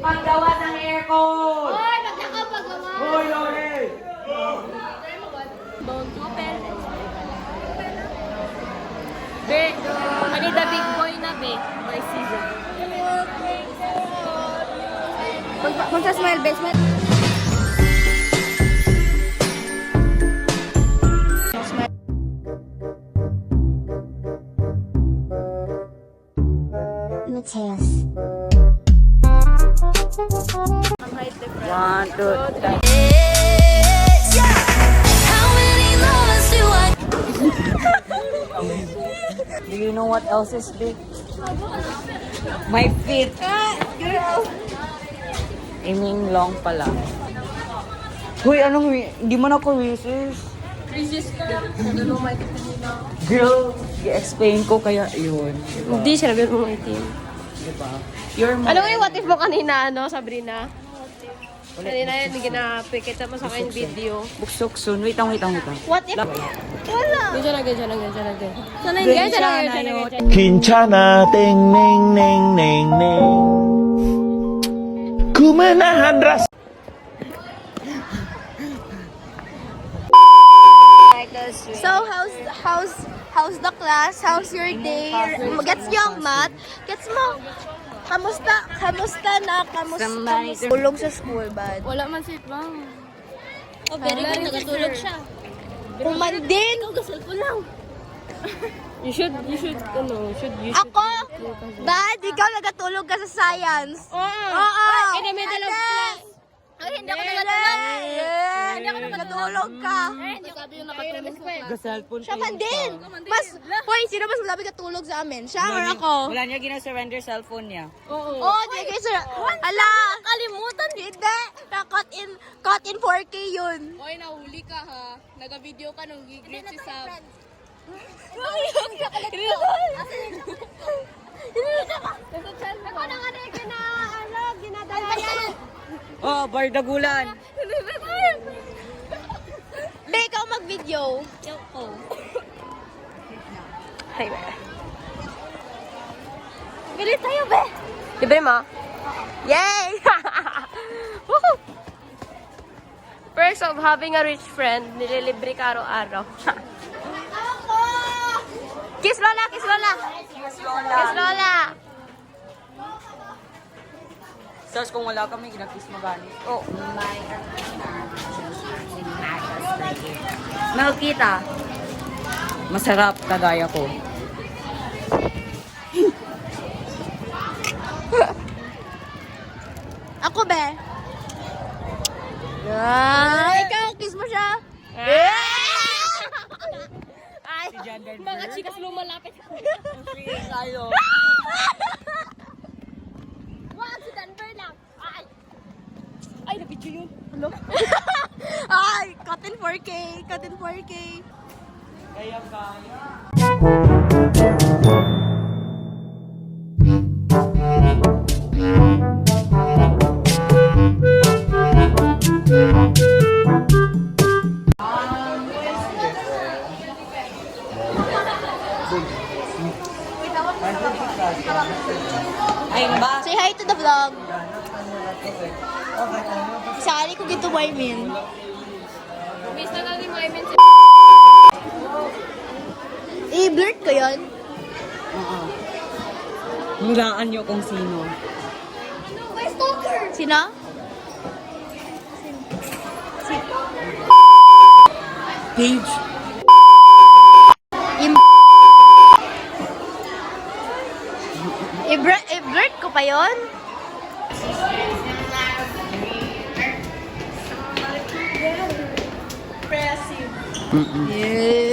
paggawa ng aircon! Hoy, magkakapagawa! Hoy, Lore! Be, ano the big boy na, be? By season. Kung sa smile, be, smile. Mateus. 1, 2, 3. Do you know what else is big? My feet. I mean, long pala. Hoy, hindi man ako racist. Resist ka. Ano may tipinina? Girl, i-explain ko kaya yun. Diba? Hindi, sinabi mo may team. Diba? You're my... Ano yung what if mo kanina, ano, Sabrina? Kanina yun, ginapikita mo sa akin video. Buksok soon. Wait lang. What if? Wala. Ganyan lang. Sana hindi. Ganyan lang. Kincana ting ning ning ning ning Kumanahan ras. So how's the class? How's your day? Gets yung math? Gets mo? Kamusta na? Tulog sa school, bad? Wala man si Bang. Oh, very good. Nagatulog siya. Kuman din! You should, Ako? Bad? Ikaw nagatulog ka sa science? Oo! In the middle of class. Ay, hindi ako nagatulog. Hindi ako nagatulog ka. Hindi sabi yung nakatulog sa class. Ga-cellphone Siya man din! Hoy, sino mas malabi katulog sa amin? Siya or ako? Wala niya gina-surrender cellphone niya. Oo, di kayo sir. Ala! Kalimutan! Hindi! Cut in 4K yun. Oy, nahuli ka ha. Naga-video ka nung gigreet si Sab. Ako na nga rin ginadala. Oh, bardagulan. Be, ikaw mag-video. Hi, be. Bili tayo, be. Libre mo? Yay! Woohoo! Perks of having a rich friend, nililibre ka araw-araw. Kiss Lola! Kiss Lola! Kiss Lola! Stars, kung wala kami, ginag-kiss magani. Oh. Nakakita. Masarap, kagaya ko. Ako, be. Ikaw, kiss mo siya. Ay, Si John Denver. mga chikas lumalapit. Sige tayo. Wag, si Denver lang. Ay! Ay, nabidyo yun. Ay, cut in 4K. Cut in 4K. Kaya. Ayun ba? Say hi to the vlog. Sali ko gito by min. Miss na natin mga events. I-blurt ko yun. Hulaan niyo kung sino. Sino? Page. I-blurt ko pa yun? Impressive. Yeah.